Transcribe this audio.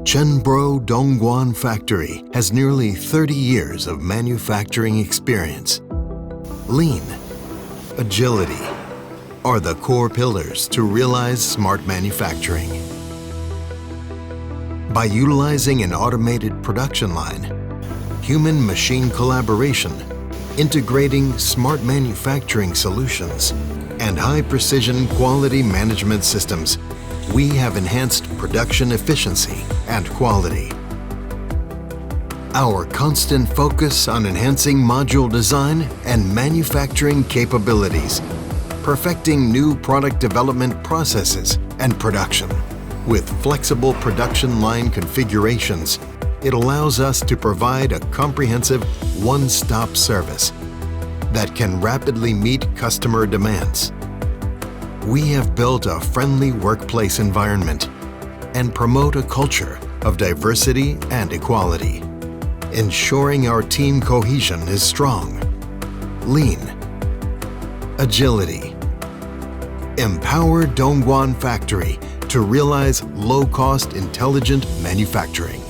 Chenbro Dongguan Factory has nearly 30 years of manufacturing experience. Lean, agility are the core pillars to realize smart manufacturing. By utilizing an automated production line, human-machine collaboration, integrating smart manufacturing solutions, and high-precision quality management systems, we have enhanced production efficiency and quality. Our constant focus on enhancing module design and manufacturing capabilities, perfecting new product development processes and production. With flexible production line configurations, it allows us to provide a comprehensive one-stop service that can rapidly meet customer demands. We have built a friendly workplace environment and promote a culture of diversity and equality, ensuring our team cohesion is strong. Lean, agility. Empower Dongguan Factory to realize low-cost, intelligent manufacturing.